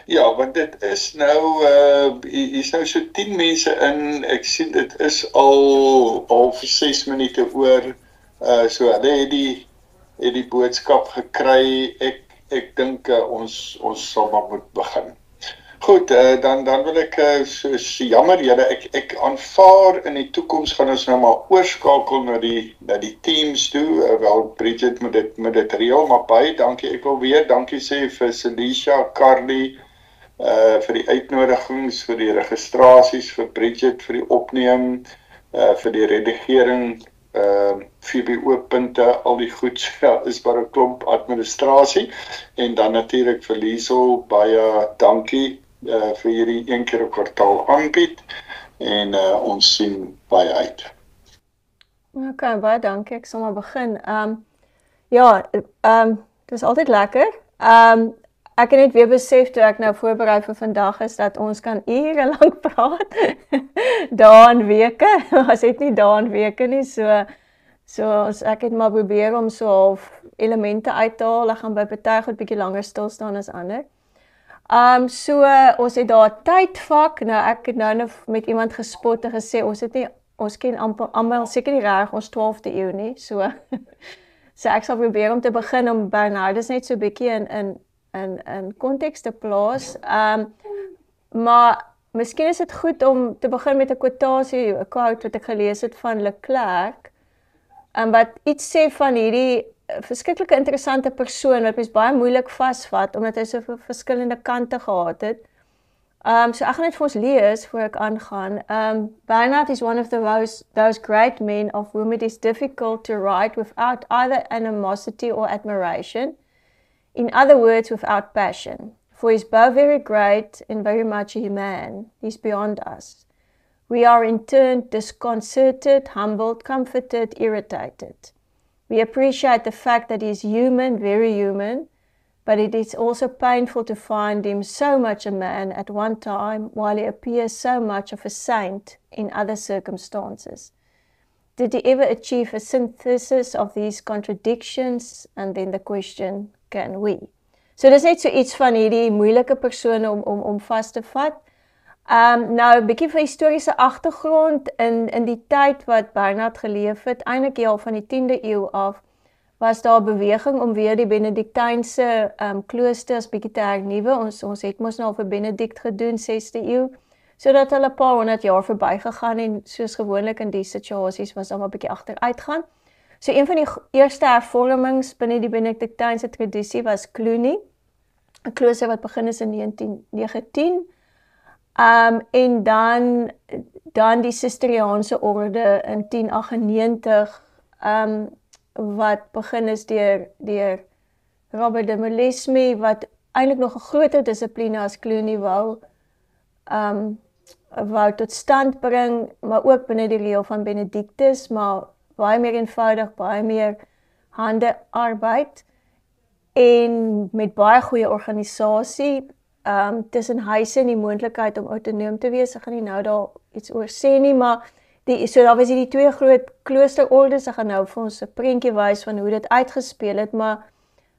Ja, want dit is nou, hier is nou so 10 mense in, ek sien dit is al vir 6 minute oor, so hulle het die boodskap gekry, ek dink ons sal maar moet begin. Goed, dan wil ek, soos jammer julle, ek aanvaar in die toekoms gaan ons nou maar oorskakel na die teams toe, wel Bridget moet dit reël, maar baie dankie, ek wil weer dankie sê vir Celicia, Carly, vir die uitnodigings, vir die registrasies, vir Bridget, vir die opneem, vir die redigering, VBO-punte, al die goed, ja, is maar 'n klomp administrasie, en dan natuurlik vir Liesel, baie dankie, vir hierdie een keer 'n kwartaal aanbied, en ons sien baie uit. Okay, baie dankie, ek sal maar begin. Ja, dit is altyd lekker. Ek het net weer besef toe ek nou voorberei vir vandag is dat ons kan ure lank praat. Dae en weke. Ons het nie dae en weke nie, so ek het maar probeer om so half elemente uit te haal. Ek gaan by party goed bietjie langer stil staan as ander. So ons het daar 'n tydvak. Nou ek het nou met iemand gespot en gesê ons ken almal seker nie reg ons 12de eeu nie. So ek sal probeer om te begin om Bernardus net so bietjie in konteks te plaas. Maar miskien is dit goed om te begin met 'n quotasie, 'n quote wat ek gelees het van Leclerc, wat iets sê van hierdie verskriklike interessante persoon wat mens baie moeilik vasvat omdat hy so verskillende kante gehad het. So ek gaan net vir ons lees voor ek aangaan. Bernard is one of those great men of whom it is difficult to write without either animosity or admiration. In other words, without passion. For he's both very great and very much a man. He's beyond us. We are in turn disconcerted, humbled, comforted, irritated. We appreciate the fact that he's human, very human, but it is also painful to find him so much a man at one time while he appears so much of a saint in other circumstances. Did he ever achieve a synthesis of these contradictions? And then the question, can we? So dis net so iets van hierdie moeilike persone om vas te vat. Nou 'n bietjie van historiese agtergrond in die tyd wat Bernard geleef het, eintlik al van die 10de eeu af, was daar 'n beweging om weer die Benediktynse kloosters bietjie te hernuwe. Ons het mos nou al vir Benedikt gedoen 6de eeu, sodat hulle 'n paar 100 jaar verbygegaan en soos gewoonlik in die situasies was almal bietjie agteruit gaan. So een van die eerste hervormings binne die Benediktynse tradisie was Cluny, 'n klooster wat begin is in 1919. En dan die Cisterciaanse orde in 1098, wat begin is deur Robert de Molesme, wat eintlik nog 'n groter dissipline as Cluny wou tot stand bring, maar ook binne die reël van Benedictus, maar baie meer eenvoudig, baie meer handearbeid en met baie goeie organisasie. Tussen huise en die moontlikheid om autonoom te wees. Ek gaan nie nou daar iets oor sê nie, maar so daar was hierdie twee groot kloosterordes. Ek gaan nou vir ons 'n prentjie wys van hoe dit uitgespeel het, maar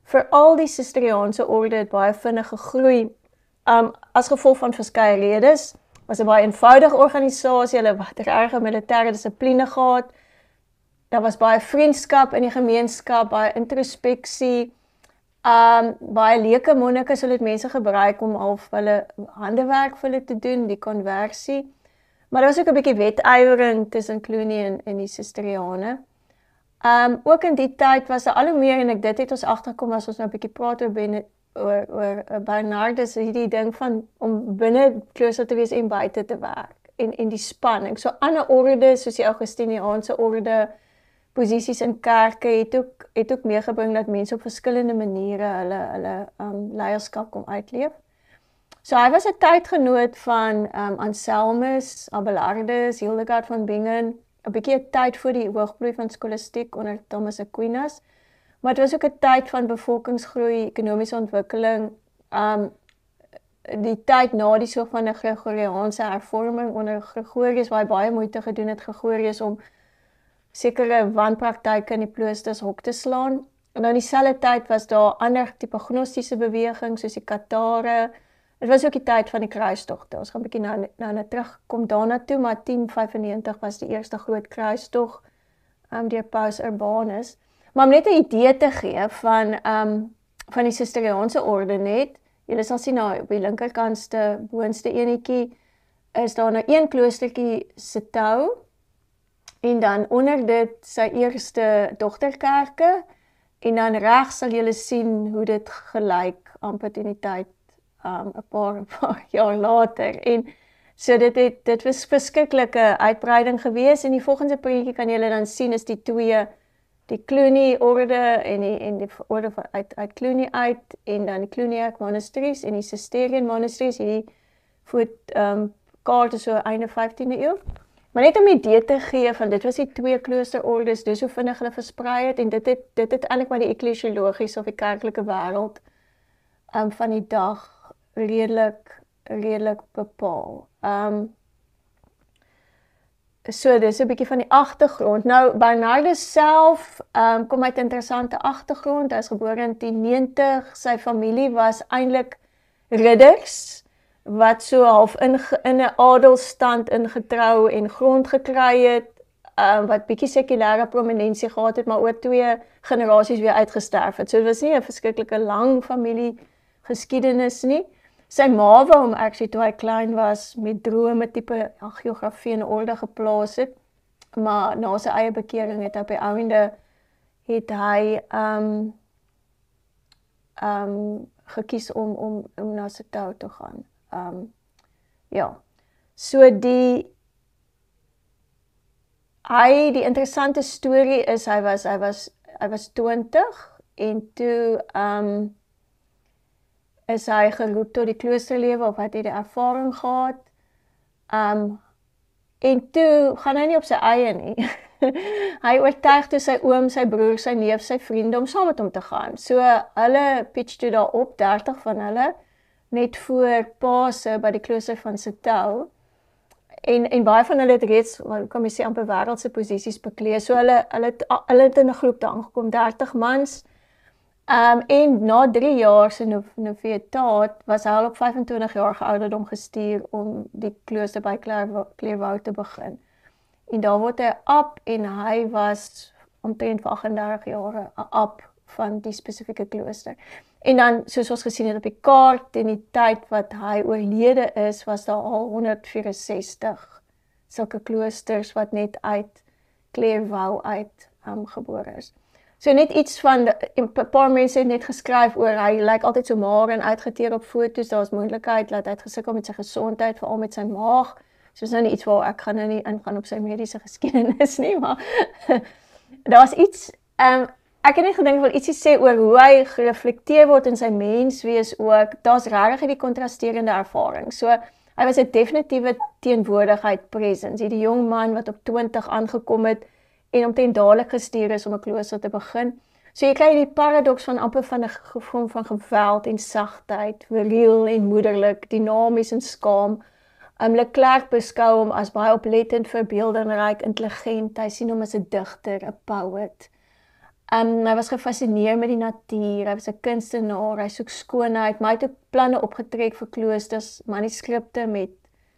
veral die Cisterciaanse orde het baie vinnig gegroei. As gevolg van verskeie redes, was 'n baie eenvoudige organisasie, hulle het erge militêre dissipline gehad. Daar was baie vriendskap in die gemeenskap, baie introspeksie. Baie leuke monnike sal dit mense gebruik om al hulle handewerk vir hulle te doen, die konversie. Maar daar was ook 'n bietjie wetywering tussen Cluny en die Cisterciane. Ook in die tyd was daar al hoe meer, en dit het ons agterkom as ons nou 'n bietjie praat oor Bernardus, hierdie ding van om binne klooster te wees en buite te werk, en die spanning. So ander ordes, soos die Augustiniaanse orde, posisies in kerke het ook meegebring dat mense op verskillende maniere hulle leierskap kom uitleef. So hy was 'n tydgenoot van Anselmus, Abelardus, Hildegard van Bingen, 'n bietjie 'n tyd voor die hoogbloei van skolastiek onder Thomas Aquinas, maar dit was ook 'n tyd van bevolkingsgroei, ekonomiese ontwikkeling, die tyd na die soort van 'n Gregoriaanse hervorming onder Gregorius, waar hy baie moeite gedoen het, Gregorius, om sekere wanpraktyke in die kloosters hok te slaan. En nou in dieselfde tyd was daar ander tipe gnostiese bewegings, soos die Kathare, Dit was ook die tyd van die kruistogte. Ons gaan 'n bietjie nou terugkom daarna toe, maar 1095 was die eerste groot kruistog deur Paus Urbanus. Maar om net 'n idee te gee van die Cisterciaanse orde net, julle sal sien nou op die linkerkantste boonste enetjie is daar nou een kloostertjie se tou en dan onder dit sy eerste dogterkerke en dan regs sal julle sien hoe dit gelyk amper teen die tyd 'n paar jaar later en so dit was verskriklike uitbreiding geweest en die volgende prentjie kan julle dan sien is die twee die Cluny orde en die orde uit Cluny uit en dan die Cluniac monasteries en die Cistercian monasteries hierdie kaart is so einde 15de eeu. Maar net om 'n idee te gee van dit was die twee kloosterordes, dis hoe vinnig hulle versprei het en dit het eintlik maar die eklesiologiese of die kerklike wêreld van die dag redelik bepaal. So dis 'n bietjie van die agtergrond. Nou Bernardus self kom uit 'n interessante agtergrond. Hy is gebore in 1090. Sy familie was eintlik ridders wat so half in 'n adelstand ingetrou en grond gekry het, wat bietjie sekulêre prominensie gehad het, maar oor 2 generasies weer uitgesterf het. So dit was nie 'n verskriklike lang familiegeskiedenis nie. Sy ma wou hom actually toe hy klein was met drome tipe geografie en orde geplaas het, maar na sy eie bekering het hy op die einde gekies om na sy tou te gaan. Ja, so die interessante storie is hy was 20 en toe is hy geroep tot die kloosterlewe of het hy die ervaring gehad. En toe gaan hy nie op sy eie nie. Hy oortuig toe sy oom, sy broer, sy neef, sy vriende om saam met hom te gaan. So hulle pitch toe daarop, 30 van hulle, net voor Pasen by die klooster van Citeaux. En baie van hulle het reeds, kan jy sê, amper wêreldse posisies beklee. So hulle het in 'n groep daar aangekom, 30 mans. En na 3 jaar se novitaat was hy al op 25 jaar ouderdom gestuur om die klooster by Clairvaux te begin. En daar word hy ab en hy was omtrent vir 38 jaar 'n ab van die spesifieke klooster. En dan, soos ons gesien het op die kaart, in die tyd wat hy oorlede is, was daar al 164 sulke kloosters wat net uit Clairvaux uit gebore is. So net iets van, 'n paar mense het net geskryf oor, hy lyk altyd so maar en uitgeteer op foto's, daar is moontlikheid dat hy het gesukkel met sy gesondheid, veral met sy maag. So is nou nie iets waar ek gaan nou nie ingaan op sy mediese geskiedenis nie, maar daar's iets, ek het net gedink wil ietsie sê oor hoe hy gereflekteer word in sy menswees ook, daar's regtig die kontrasterende ervaring. So hy was 'n definitiewe teenwoordigheid presence, die jong man wat op 20 aangekom het, en omtrent dadelik gestuur is om 'n klooster te begin. So jy kry die paradoks van amper van 'n gevoel van geweld en sagtheid, viriel en moederlik, dinamies en skaam. Leclerc beskou hom as baie oplettend, verbeeldingryk, intelligent. Hy sien hom as 'n digter, 'n poet. Hy was gefassineer met die natuur, hy was 'n kunstenaar, hy soek skoonheid, maar hy het ook planne opgetrek vir kloosters, manuskripte met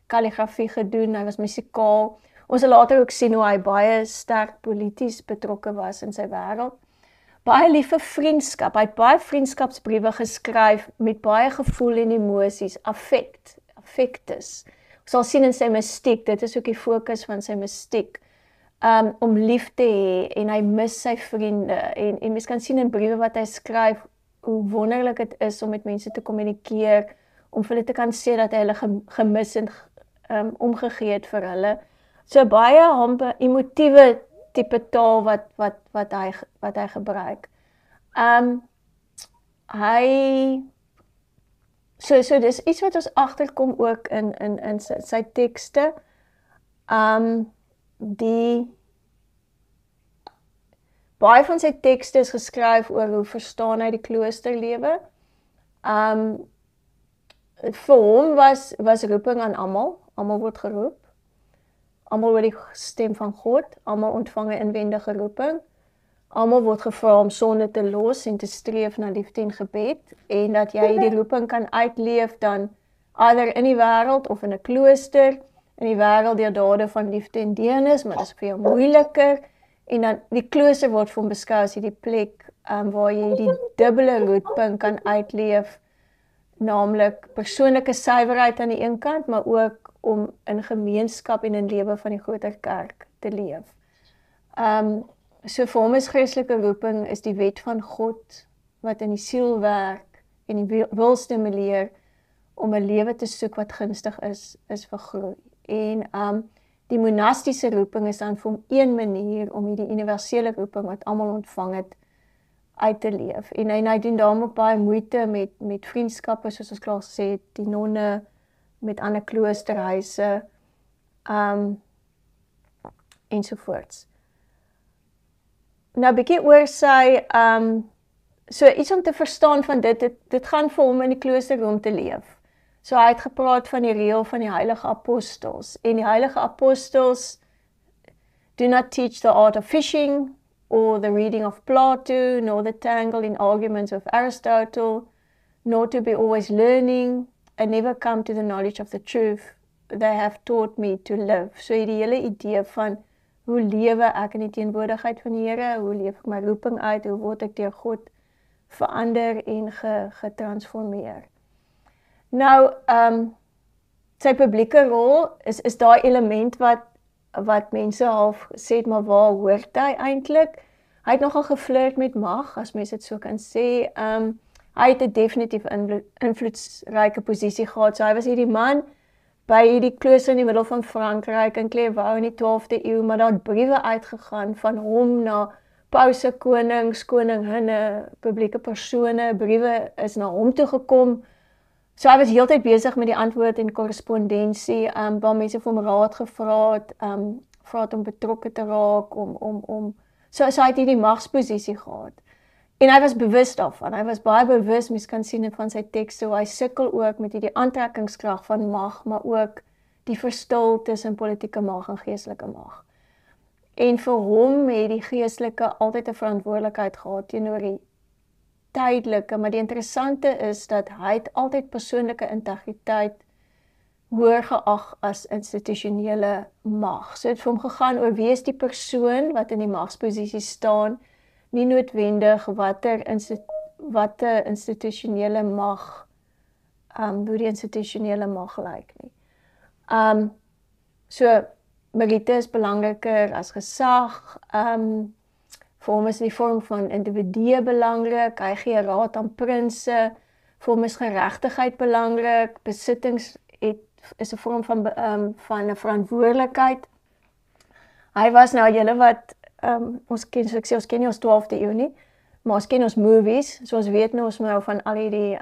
kalligrafie gedoen, hy was musikaal. Ons sal later ook sien hoe hy baie sterk polities betrokke was in sy wêreld. Baie lief vir vriendskap. Hy het baie vriendskapsbriewe geskryf met baie gevoel en emosies, affectus. Ons sal sien in sy mystiek, dit is ook die fokus van sy mystiek, om lief te hê en hy mis sy vriende en mens kan sien in briewe wat hy skryf hoe wonderlik dit is om met mense te kommunikeer, om vir hulle te kan sê dat hy hulle gemis en omgegee het vir hulle. So baie emotiewe tipe taal wat hy gebruik. So dis iets wat ons agterkom ook in sy tekste. Baie van sy tekste is geskryf oor hoe verstaan hy die kloosterlewe. Vir hom was roeping aan almal word geroep. Almal word die stem van God, almal ontvang 'n inwendige roeping. Almal word gevra om sonde te los en te streef na liefde en gebed en dat jy die roeping kan uitleef dan either in die wêreld of in 'n klooster. In die wêreld deur dade van liefde en deernis, maar dit is vir jou moeiliker. En dan die klooster word vir hom beskou as hierdie plek waar jy die dubbele roeping kan uitleef, naamlik persoonlike suiwerheid aan die een kant, maar ook om in gemeenskap en in lewe van die groter kerk te leef. So vir hom is Christelike roeping is die wet van God wat in die siel werk en die wil stimuleer om 'n lewe te soek wat gunstig is vir groei. En die monastiese roeping is dan vir hom een manier om hierdie universele roeping wat almal ontvang het uit te leef. En hy doen daarom ook baie moeite met vriendskappe, soos ons klaar gesê het, die nonne, met ander kloosterhuise, ensovoorts. Nou bietjie oor sy, so iets om te verstaan van dit gaan vir hom in die klooster om te leef. So hy het gepraat van die reël van die heilige apostels. En die heilige apostels do not teach the art of fishing, or the reading of Plato, nor the tangle in arguments of Aristotle, nor to be always learning, and never come to the knowledge of the truth. They have taught me to live. So die hele idee van hoe lewe ek in die teenwoordigheid van die Here, hoe leef ek my roeping uit, hoe word ek deur God verander en getransformeer. Nou, sy publieke rol is daai element wat mense half sê, maar waar hoort hy eintlik? Hy het nogal geflirt met mag, as mense dit so kan sê. Hy het 'n definitief invloedryke posisie gehad. So hy was hierdie man by hierdie klooster in die middel van Frankryk in Clairvaux in die 12de eeu, maar daar het briewe uitgegaan van hom na pause, konings, koninginne, publieke persone. Briewe is na hom toe gekom. So hy was heeltyd besig met die antwoord en korrespondensie, waar mense vir hom raad gevra het, om betrokke te raak, so hy het hierdie magsposisie gehad. En hy was bewus daarvan, hy was baie bewus, mens kan sien van sy tekste, hoe hy sukkel ook met hierdie aantrekkingskrag van mag, maar ook die verstil tussen politieke mag en geestelike mag. En vir hom het die geestelike altyd 'n verantwoordelikheid gehad teenoor die tydelike, maar die interessante is dat hy het altyd persoonlike integriteit hoër geag as institusionele mag. So het vir hom gegaan oor wie is die persoon wat in die magsposisie staan, nie noodwendig watter institusionele mag, hoe die institusionele mag lyk nie. So meriete is belangriker as gesag, vir hom is die vorm van individue belangrik, hy gee raad aan prinse, vir hom is geregtigheid belangrik, besittings is 'n vorm van 'n verantwoordelikheid. Hy was nou julle wat, ons ken nie ons 12de eeu nie, maar ons ken ons movies, so ons weet nou ons nou van al die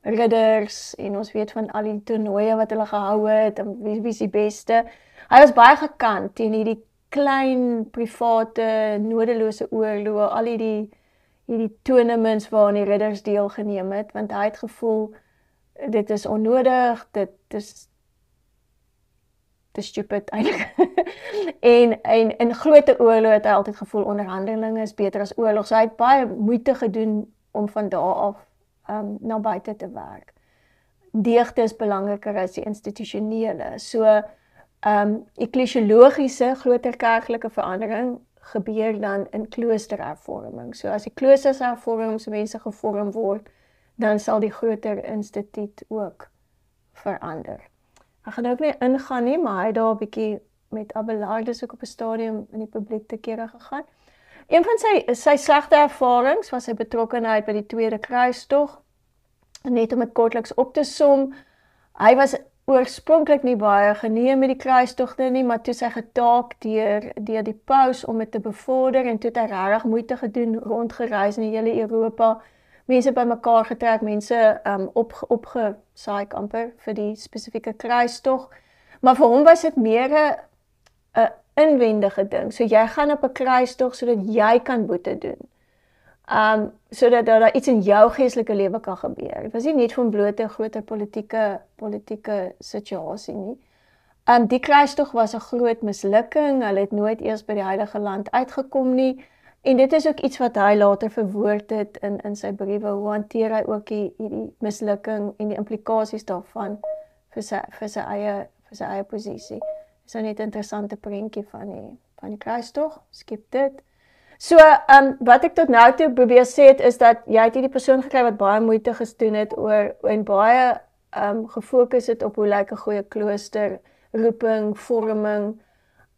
ridders, en ons weet van al die toernooie wat hulle gehou het, en wie is die beste. Hy was baie gekant teen hierdie klein, private, nodelose oorloë, al hierdie tournaments waarin die ridders deelgeneem het, want hy het gevoel, dit is onnodig, dit is stupid eintlik. en in groot oorloë het hy altyd gevoel, onderhandelinge is beter as oorlog, so hy het baie moeite gedoen om van daar af na buite te werk. Deugde is belangriker as die institusionele, so eklesiologiese, groter kerklike verandering gebeur dan in kloosterhervorming. So as die kloosterhervormingsmense gevorm word, dan sal die groter instituut ook verander. Ek gaan ook nie ingaan nie, maar hy het daar 'n bietjie met Abelardus ook op 'n stadium in die publiek te kere gegaan. Een van sy slegte ervarings was sy betrokkenheid by die Tweede Kruistog. Net om dit kortliks op te som, hy was oorspronklik nie baie geneem met die kruistogte nie, maar toe sy getaak deur die paus om dit te bevorder, en toe het hy regtig moeite gedoen, rondgereis in die hele Europa, mense bymekaar getrek, mense opgesaai amper vir die spesifieke kruistog, maar vir hom was dit meer 'n inwendige ding, so jy gaan op 'n kruistog sodat jy kan boete doen, sodat daar iets in jou geestelike lewe kan gebeur. Dit was nie net vir 'n blote groter politieke situasie nie. Die kruistog was 'n groot mislukking, hulle het nooit eers by die Heilige Land uitgekom nie, En dit is ook iets wat hy later verwoord het in sy briewe, hoe hanteer hy ook die mislukking en die implikasies daarvan vir sy eie posisie. Dis nou net 'n interessante prentjie van die kruistog, skep dit. So, wat ek tot nou toe probeer sê het, is dat jy het hierdie persoon gekry wat baie moeite gedoen het en baie gefokus het op hoe lyk 'n goeie klooster, roeping, vorming,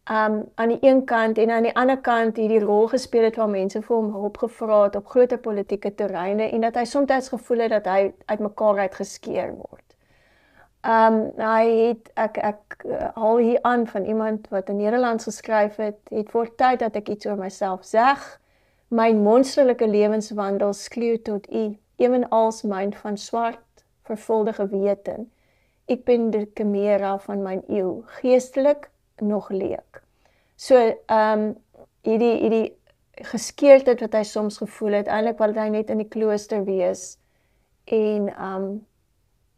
aan die een kant en aan die ander kant hierdie rol gespeel het waar mense vir hom hulp gevra het op groter politieke terreine en dat hy soms gevoel het dat hy uitmekaar uitgeskeer word. Hy het, ek haal hier aan van iemand wat in Nederlands geskryf het voor tyd dat ek iets oor myself zeg, myn monsterlike lewenswandel skleeu tot u, evenals myn van swart, vervulde geweten. Ek ben de chimera van myn eeuw, geestelik nog leek. So, hierdie geskeerdheid wat hy soms gevoel het, eintlik wat hy net in die klooster wees en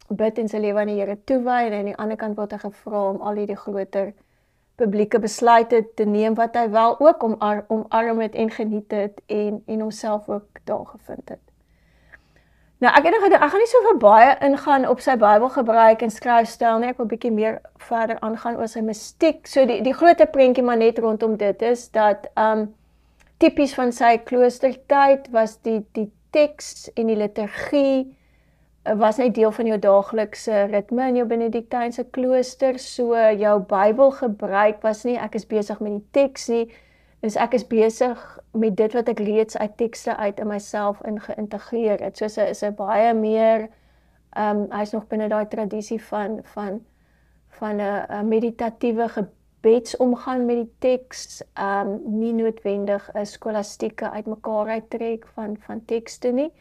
bid en sy lewe aan die Here toewy en aan die ander kant word hy gevra om al hierdie groter publieke besluite te neem wat hy wel ook omarm het en geniet het en homself ook daar gevind het. Nou, ek gaan nie so baie ingaan op sy Bybelgebruik en skryfstyl nie, ek wil bietjie meer verder aangaan oor sy mistiek. So die groter prentjie maar net rondom dit is dat tipies van sy kloostertyd was die teks en die liturgie was net deel van jou daaglikse ritme in jou Benediktynse klooster, so jou Bybelgebruik was nie, ek is besig met die teks nie, dus ek is besig met dit wat ek reeds uit tekste uit in myself geïntegreer het. So is hy baie meer, hy is nog binne daai tradisie van 'n meditatiewe gebedsomgang met die teks, nie noodwendig 'n skolastieke uitmekaar uittrek van tekste nie.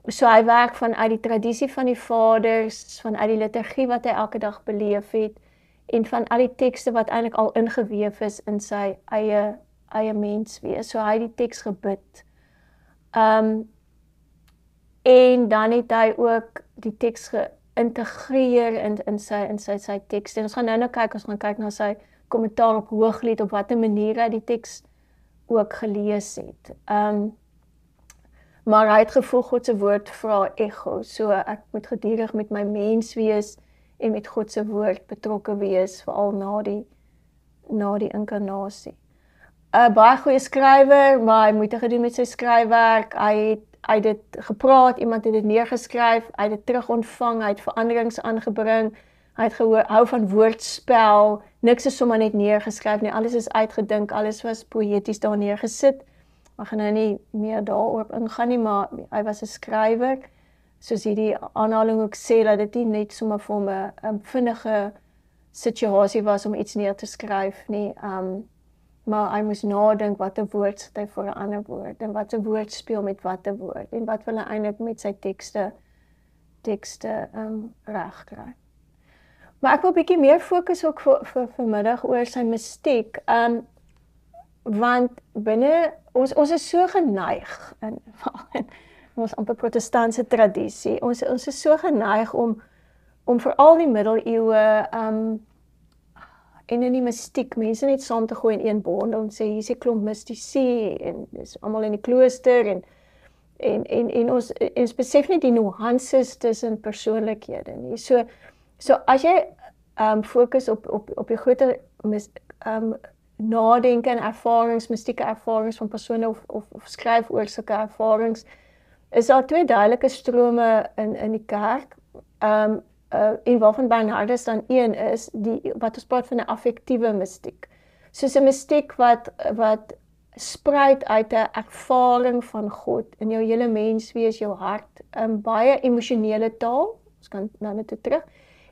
So hy werk vanuit die tradisie van die vaders, vanuit die liturgie wat hy elke dag beleef het, en van al die tekste wat eintlik al ingeweef is in sy eie menswees. So hy het die teks gebid. En dan het hy ook die teks geïntegreer in sy tekste. En ons gaan nou kyk na sy kommentaar op Hooglied, op watter manier hy die teks ook gelees het. Maar hy het gevoel God se woord vra echo, so ek moet gedurig met my mens wees en met God se woord betrokke wees, veral na die inkarnasie. 'n Baie goeie skrywer, maar hy moeite gedoen met sy skryfwerk. Hy het dit gepraat, iemand het dit neergeskryf, hy het dit terug ontvang, hy het veranderings aangebring, hy het hou van woordspel, niks is sommer net neergeskryf nie, alles is uitgedink, alles was poëties daar neergesit. Ek gaan nou nie meer daaroor ingaan nie, maar hy was 'n skrywer, soos hierdie aanhaling ook sê, dat dit nie net sommer vir hom 'n vinnige situasie was om iets neer te skryf nie, maar hy moes nadink wat 'n woord sit hy vir 'n ander woord, en wat 'n woord speel met wat 'n woord, en wat wil hy eintlik met sy tekste reg kry. Maar ek wil bietjie meer fokus ook vir vanmiddag oor sy mistiek, want binne ons is so geneig in ons amper protestantse tradisie. Ons is so geneig om veral die middeleeue en in die mistiek mense net saam te gooi in een bondel en sê hier is 'n klomp mistici en dis almal in die klooster en ons besef nie die nuances tussen persoonlikhede nie. So as jy fokus op die groter nadenke en ervarings, mistieke ervarings van persone of skryf oor sulke ervarings, is daar twee duidelike strome in die kerk, en waarvan Bernhardus dan een is, wat ons praat van 'n affektiewe mistiek. Soos 'n mistiek wat spruit uit 'n ervaring van God in jou hele menswees, jou hart, baie emosionele taal, ons kan nou net terug.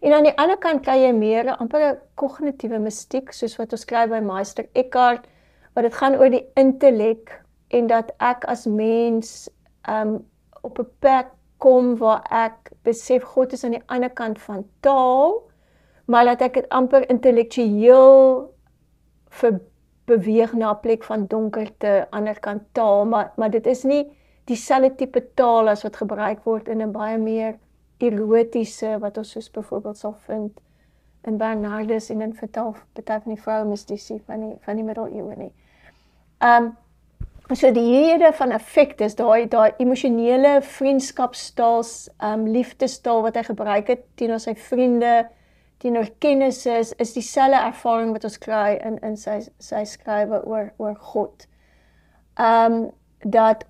En aan die ander kant kry jy meer amper 'n kognitiewe mistiek, soos wat ons skryf by Meister Eckhart, wat dit gaan oor die intellek en dat ek as mens op 'n plek kom waar ek besef God is aan die ander kant van taal, maar dat ek het amper intellektueel beweeg na 'n plek van donkerte, ander kant taal, maar dit is nie dieselfde tipe taal as wat gebruik word in 'n baie meer erotiese, wat ons soos byvoorbeeld sal vind in Bernhardus en in party van die vroue mystici van die middeleeue nie. So die rede van affect is daai emosionele vriendskapstaal, liefdestaal wat hy gebruik het teenoor sy vriende, teenoor kennisse, is dieselfde ervaring wat ons kry in sy skrywe oor God. Dat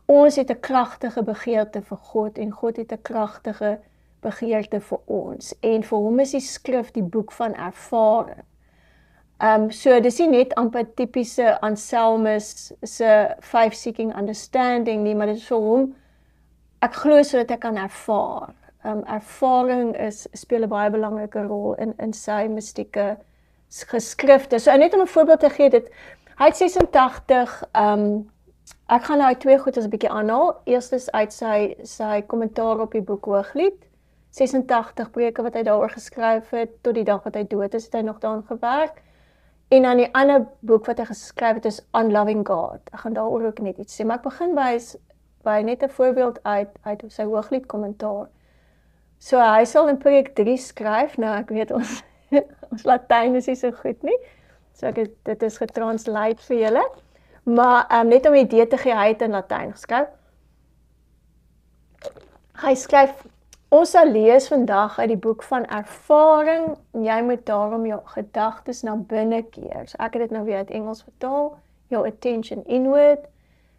ons het 'n kragtige begeerte vir God en God het 'n kragtige begeerte vir ons. En vir hom is die skrif die boek van ervaring. So dis nie net amper tipiese Anselmus se 5 seeking understanding nie, maar dit is vir hom, ek glo sodat ek kan ervaar. Ervaring speel 'n baie belangrike rol in sy mystieke geskrifte. So net om 'n voorbeeld te gee, hy het 86, ek gaan nou 2 goed as 'n bietjie aanhaal. Eerstens uit sy kommentaar op die boek Hooglied, 86 preke wat hy daaroor geskryf het, tot die dag wat hy dood is, het hy nog daaraan gewerk. En dan die ander boek wat hy geskryf het is On Loving God. Ek gaan daaroor ook net iets sê, maar ek begin by net 'n voorbeeld uit sy Hooglied kommentaar. So hy sal in preek 3 skryf, nou ek weet ons Latyn is nie so goed nie, so dit is getranslate vir julle, maar net om 'n idee te gee, hy het in Latyn geskryf. Hy skryf, ons sal lees vandag uit die boek van ervaring, en jy moet daarom jou gedagtes na binne keer. So ek het dit nou weer uit Engels vertaal, your attention inward.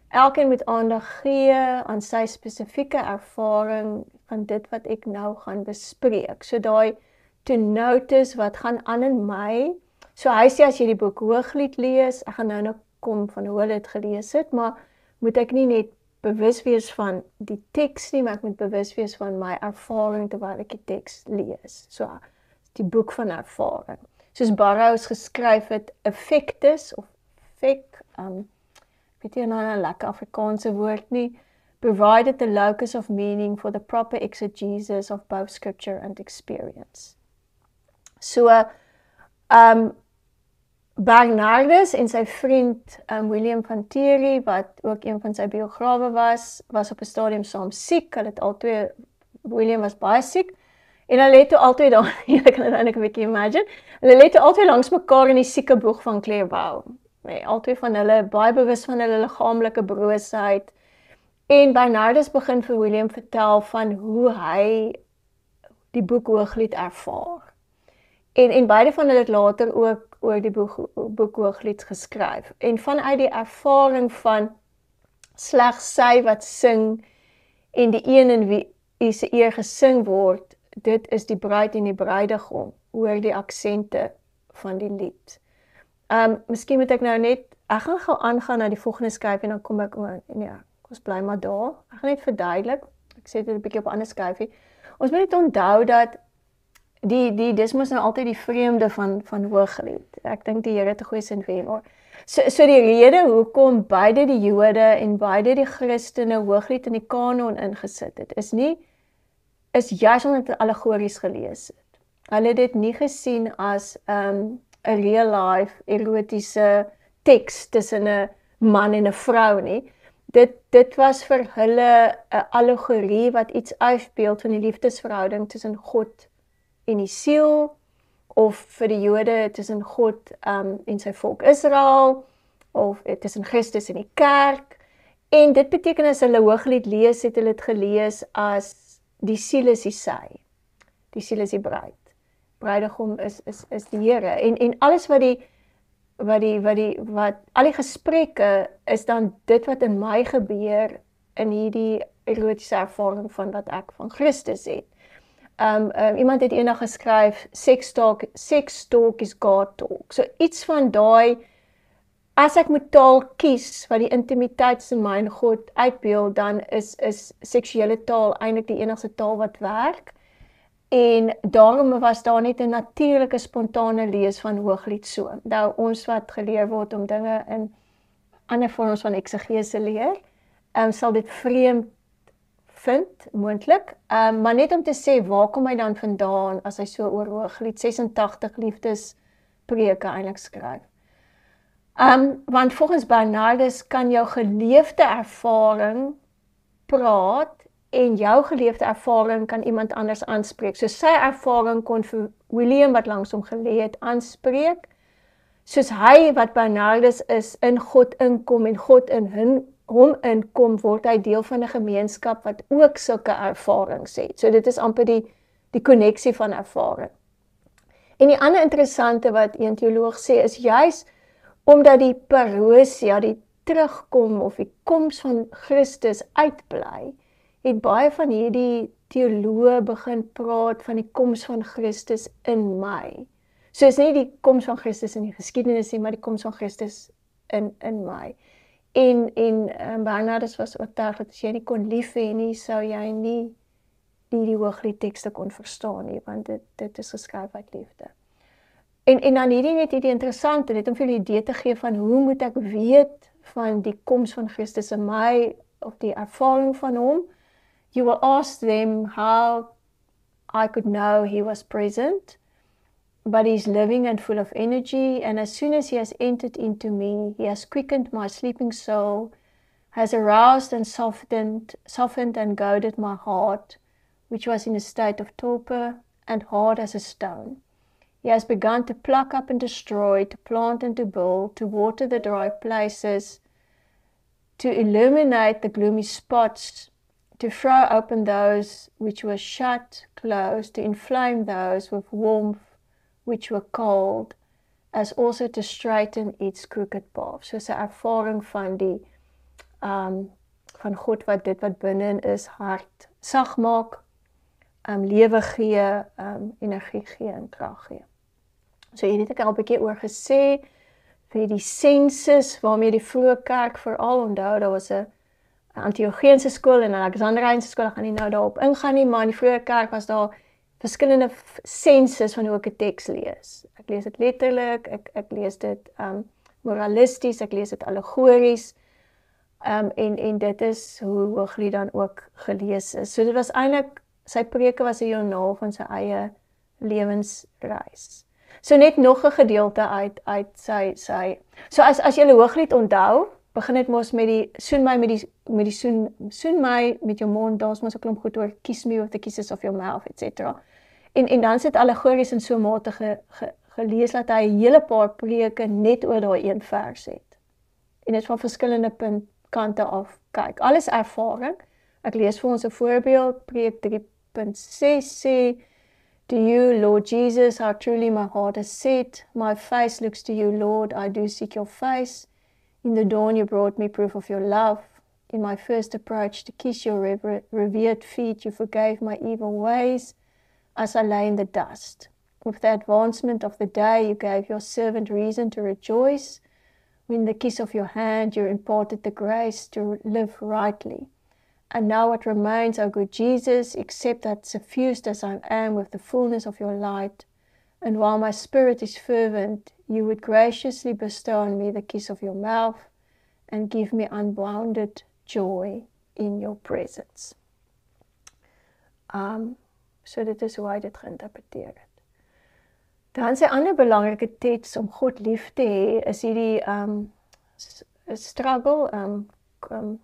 Elkeen moet aandag gee aan sy spesifieke ervaring van dit wat ek nou gaan bespreek. So daai to notice wat gaan aan in my. So hy sê as jy die boek Hooglied lees, ek gaan nou kom van hoe hulle dit gelees het, maar moet ek nie net bewus wees van die teks nie, maar ek moet bewus wees van my ervaring terwyl ek die teks lees. So die boek van ervaring. Soos Burroughs geskryf het, affectus of affect, weet jy nou 'n lekker Afrikaanse woord nie, provided the locus of meaning for the proper exegesis of both scripture and experience. So, Bernardus en sy vriend William van Thierry, wat ook een van sy biograwe was op 'n stadium saam siek. Hulle het albei, William was baie siek, en hulle het toe albei daar, jy kan dit eintlik 'n bietjie imagine, hulle het toe albei langs mekaar in die siekeboeg van Clairvaux. Albei van hulle baie bewus van hulle liggaamlike broosheid. En Bernardus begin vir William vertel van hoe hy die boek Hooglied ervaar. En beide van hulle het later ook oor die boek Hooglied geskryf. En vanuit die ervaring van slegs sy wat sing en die een in wie se eer gesing word, dit is die bruid en die bruidegom, hoor die aksente van die lied. Miskien moet ek nou net, ek gaan gou aangaan na die volgende skryf en dan kom ek ons bly maar daar. Ek gaan net verduidelik, ek sê dit 'n bietjie op 'n ander skryfie. Ons moet net onthou dat dis mos nou altyd die vreemde van Hooglied. Ek dink die Here het 'n goeie sin vir hom. So die rede hoekom beide die Jode en beide die Christene Hooglied in die kanon ingesit het, is juis omdat dit allegories gelees het. Hulle het dit nie gesien as 'n real life erotiese teks tussen 'n man en 'n vrou nie. Dit was vir hulle 'n allegorie wat iets uitbeeld van die liefdesverhouding tussen God en die siel, of vir die Jode tussen God en sy volk Israel, of tussen Christus en die kerk. En dit beteken as hulle Hooglied lees, het hulle dit gelees as die siel is die sy, die siel is die bruid. Bruidegom is die Here. En alles wat al die gesprekke is dan dit wat in my gebeur in hierdie erotiese ervaring van wat ek van Christus het. Iemand het eendag geskryf, sex talk is God talk. So iets van daai, as ek moet taal kies wat die intimiteit tussen my en God uitbeeld, dan is seksuele taal eintlik die enigste taal wat werk. En daarom was daar net 'n natuurlike spontane lees van Hooglied so. Nou ons wat geleer word om dinge in ander vorms van eksegese leer, sal dit vreemd vind, moontlik. Maar net om te sê, waar kom hy dan vandaan as hy so oor Hooglied 86 liefdespreke eintlik skryf? Want volgens Bernardus kan jou geleefde ervaring praat en jou geleefde ervaring kan iemand anders aanspreek. So sy ervaring kon vir William wat langs hom gelê het aanspreek soos hy wat Bernardus is, in God inkom en God in hom inkom, word hy deel van 'n gemeenskap wat ook sulke ervarings het. So dit is amper die koneksie van ervaring. En die ander interessante wat een teoloog sê, is juis omdat die parousia, die terugkom of die koms van Christus uitbly, het baie van hierdie teoloë begin praat van die koms van Christus in my. So is nie die koms van Christus in die geskiedenis nie, maar die koms van Christus in my. En Bernardus was oortuig dat as jy nie kon lief hê nie, sou jy nie die Hoogliedtekste kon verstaan nie, want dit is geskryf uit liefde. En dan hierdie interessante, net om vir julle 'n idee te gee van hoe moet ek weet van die koms van Christus in my, of die ervaring van hom. You will ask them how I could know he was present, but he's living and full of energy, and as soon as he has entered into me, he has quickened my sleeping soul, has aroused and softened and goaded my heart, which was in a state of torpor and hard as a stone. He has begun to pluck up and destroy, to plant and to build, to water the dry places, to illuminate the gloomy spots, to throw open those which were shut, closed, to inflame those with warmth which were cold, as also to straighten its crooked path. So 'n ervaring van die van God wat dit wat binne is hart sag maak, lewe gee, energie gee en krag gee. So hier het ek al 'n bietjie oor gesê, vir die sensus waarmee die vroeë kerk veral onthou, daar was 'n Antiocheense skool en 'n Alexandrianse skool, ek gaan nie nou daarop ingaan nie, maar in die vroeë kerk was daar verskillende sensus van hoe ek 'n teks lees. Ek lees dit letterlik, ek lees dit moralisties, ek lees dit allegories, en dit is hoe Hooglied dan ook gelees is. So dit was eintlik, sy preke was 'n joernaal van sy eie lewensreis. So net nog 'n gedeelte uit sy. So as jy Hooglied onthou, begin dit mos met die soen my met jou mond, daar's mos 'n klomp goed oor kiss me with the kisses of your mouth, etc. En dan sit allegories in so mate gelees dat hy 'n hele paar preke net oor daai een vers het. En dit van verskillende kante af kyk. Alles ervaring. Ek lees vir ons 'n voorbeeld, preek 3.6 sê, to you, Lord Jesus, how truly my heart is set. My face looks to you, Lord, I do seek your face. In the dawn you brought me proof of your love. In my first approach to kiss your revered feet, you forgave my evil ways as I lay in the dust. With the advancement of the day, you gave your servant reason to rejoice. In the kiss of your hand, you imparted the grace to live rightly. And now what remains, O good Jesus, except that suffused as I am with the fullness of your light, and while my spirit is fervent, you would graciously bestow on me the kiss of your mouth, and give me unbounded joy in your presence. So dit is hoe hy dit geïnterpreteer het. Dan sy ander belangrike teks om God lief te hê, is hierdie struggle,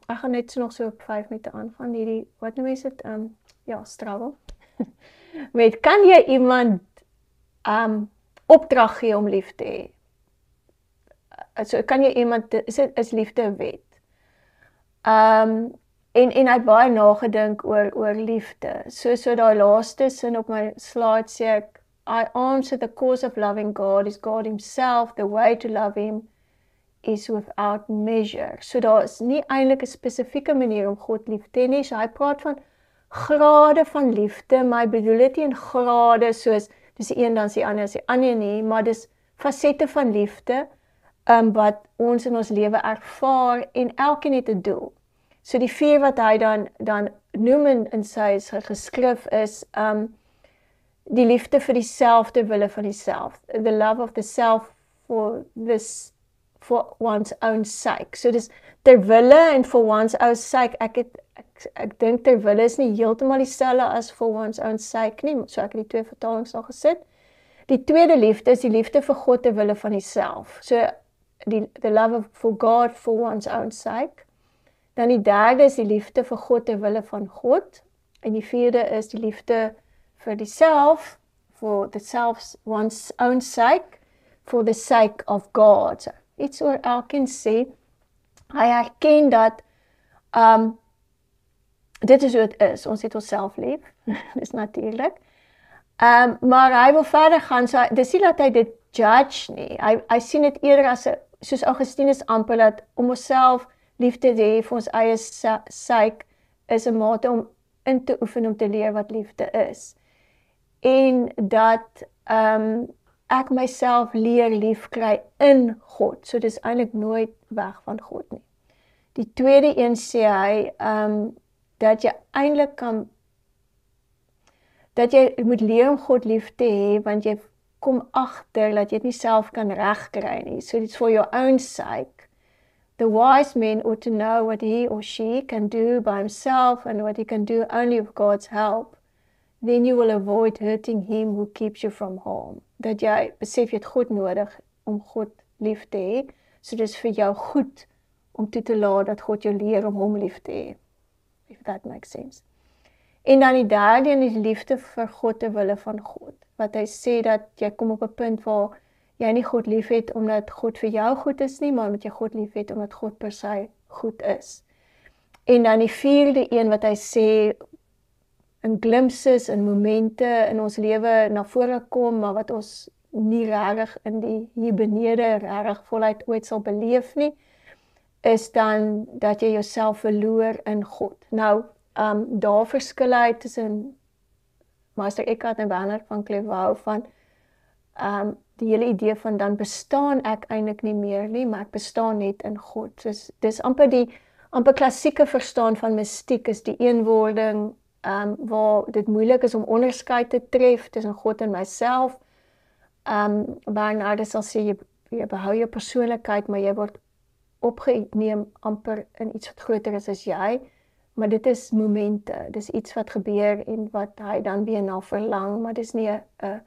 ek gaan net nog so op 5 minute aangaan, hierdie, wat noem jy dit, struggle. Met, kan jy iemand opdrag gee om lief te hê? So kan jy iemand, is liefde 'n wet? En hy het baie nagedink oor liefde. So daai laaste sin op my slide sê ek, I answer the cause of loving God is God himself, the way to love him is without measure. So daar is nie eintlik 'n spesifieke manier om God lief te hê nie. So hy praat van grade van liefde, maar hy bedoel dit nie in grade soos dis die een dan is die ander, is die ander nie, maar dis fasette van liefde wat ons in ons lewe ervaar en elkeen het 'n doel. So die 4 wat hy dan noem in sy geskrif is die liefde vir die self ter wille van die self. The love of the self for one's own sake. So dis ter wille en for one's own sake. Ek dink ter wille is nie heeltemal dieselfde as for one's own sake nie, so ek het die 2 vertalings al gesit. Die tweede liefde is die liefde vir God ter wille van die-self. So the love for God for one's own sake. Dan die derde is die liefde vir God ter wille van God. En die vierde is die liefde vir die self, for the self's one's own sake, for the sake of God. So, iets oor elkeen sê, hy herken dat dit is hoe het is, ons het onsself lief, dis natuurlik. Maar hy wil verder gaan, so dis nie dat hy dit judge nie, hy sien dit eerder as, soos Augustinus amper, dat om onsself liefde te hê vir ons eie sake, is 'n mate om in te oefen om te leer wat liefde is. En dat ek myself leer lief kry in God, so dis eintlik nooit weg van God nie. Die tweede een sê hy, dat jy eintlik dat jy moet leer om God lief te hê, want jy kom agter dat jy dit nie self kan regkry nie. So it's for your own sake. The wise man ought to know what he or she can do by himself and what he can do only with God's help. Then you will avoid hurting him who keeps you from harm. Dat jy besef jy het God nodig om God lief te hê. So dis vir jou goed om toe te laat dat God jou leer om hom lief te hê. If that makes sense. En dan die derde een is liefde vir God ter wille van God. Wat hy sê dat jy kom op 'n punt waar jy nie God lief het omdat God vir jou goed is nie, maar omdat jy God lief het omdat God per se goed is. En dan die vierde een wat hy sê, in glimpses, in momente in ons lewe na vore kom, maar wat ons nie regtig in die hier benede regtig voluit ooit sal beleef nie, is dan dat jy jouself verloor in God. Nou, daar verskil hy tussen Meister Eckhart en Bernard van Clairvaux van die hele idee van dan bestaan ek eintlik nie meer nie, maar ek bestaan net in God. Dus dis amper klassieke verstaan van mystiek is die eenwording waar dit moeilik is om onderskeid te tref tussen God en myself. Bernard sal sê jy behou jou persoonlikheid, maar jy word opgeneem amper in iets wat groter is as jy. Maar dit is momente, dis iets wat gebeur en wat hy dan weer na verlang, maar dis nie 'n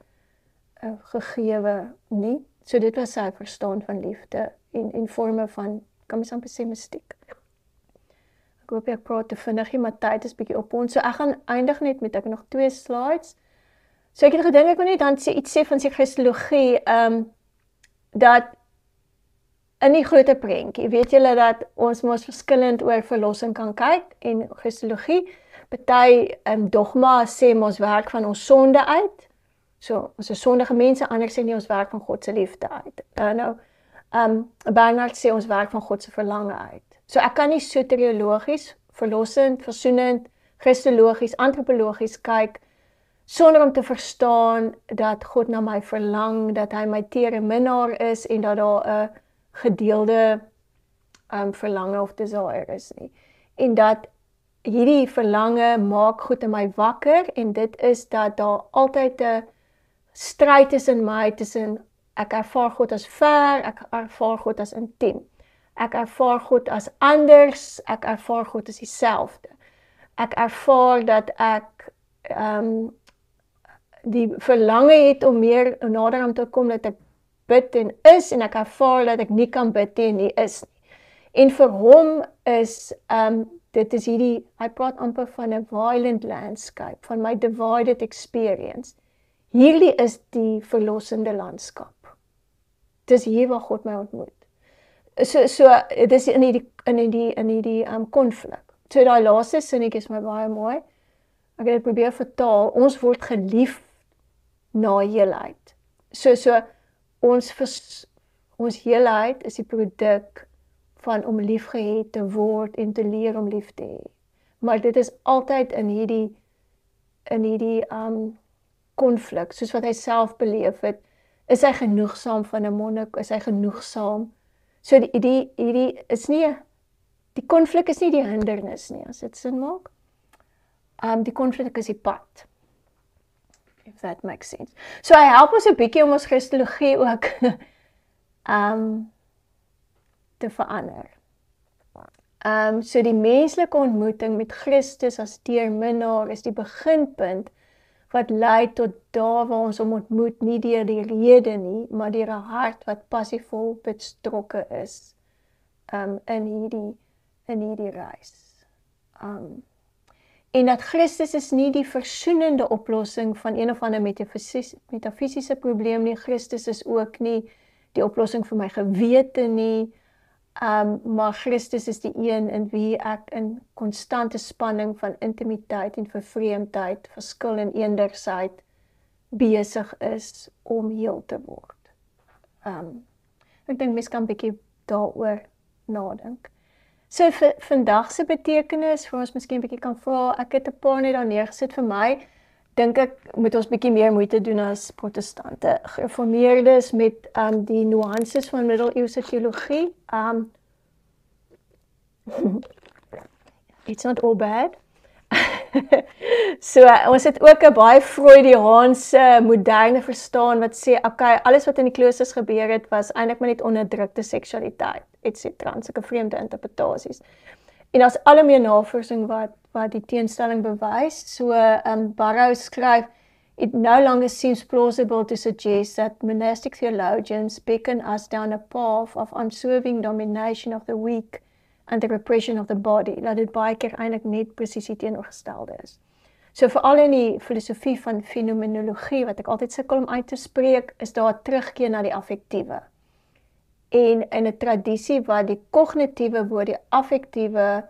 gegewe nie. So dit was sy verstaan van liefde en vorme van, kan mens amper sê, mystiek. Ek hoop ek praat te vinnig, maar tyd is bietjie op ons. So ek gaan eindig net met ek nog 2 slides. So ek het gedink ek wil net dan iets sê van sy Christologie, dat in die groter prentjie, weet julle dat ons mos verskillend oor verlossing kan kyk en Christologie, party dogma sê ons werk van ons sonde uit. So, ons is sondige mense, ander sê nie ons werk van God se liefde uit. Bernard sê ons werk van God se verlange uit. So ek kan nie soteriologies, verlossend, versoenend, Christologies, antropologies kyk, sonder om te verstaan dat God na my verlang, dat hy my tere minnaar is en dat daar 'n gedeelde verlange of desire is nie. En dat hierdie verlange maak goed in my wakker en dit is dat daar altyd 'n stryd is in my tussen ek ervaar God as ver, ek ervaar God as intiem. Ek ervaar God as anders, ek ervaar God as dieselfde. Ek ervaar dat ek die verlange het om meer nader aan te kom, dat ek bid en is, en ek ervaar dat ek nie kan bid en nie is nie. En vir hom is, dit is hierdie, hy praat amper van 'n violent landscape, van my divided experience. Hierdie is die verlossende landskap. Dis hier waar God my ontmoet. So dis in hierdie konflik. So daai laaste sinnetjie is my baie mooi. Ek het dit probeer vertaal. Ons word gelief na heelheid. So ons heelheid is die produk van om liefgehad te word en te leer om lief te hê. Maar dit is altyd in hierdie konflik, soos wat hy self beleef het. Is hy genoegsaam van 'n monnik? Is hy genoegsaam? So hierdie is nie, die konflik is nie die hindernis nie, as dit sin maak. Die konflik is die pad. If that makes sense. So hy help ons 'n bietjie om ons Christologie ook te verander. So die menslike ontmoeting met Christus as deurminnaar is die beginpunt wat lei tot daar waar ons hom ontmoet, nie deur die rede nie, maar deur 'n hart wat passievol betrokke is in hierdie reis. En dat Christus is nie die versoenende oplossing van een of ander metafisiese probleem nie. Christus is ook nie die oplossing vir my gewete nie. Maar Christus is die een in wie ek in konstante spanning van intimiteit en vervreemdheid, verskil en eendersheid besig is om heel te word. Ek dink mens kan 'n bietjie daaroor nadink. So vir vandag se betekenis, vir ons miskien 'n bietjie kan vra, ek het 'n paar net daar neergesit vir my, dink ek moet ons bietjie meer moeite doen as protestante. Gereformeerdes met die nuances van middeleeuse teologie. It's not all bad. So ons het ook 'n baie Freudiaanse moderne verstaan wat sê, okay, alles wat in die kloosters gebeur het was eintlik maar net onderdrukte seksualiteit, etc. Sulke vreemde interpretasies. En daar's al meer navorsing wat die teenstelling bewys. So Burroughs skryf, it no longer seems plausible to suggest that monastic theologians beckon us down a path of unswerving domination of the weak and the repression of the body, dat dit baie keer eintlik net presies die teenoorgestelde is. So veral in die filosofie van fenomenologie, wat ek altyd sukkel om uit te spreek, is daar 'n terugkeer na die affektiewe. En in 'n tradisie waar die kognitiewe bo die affektiewe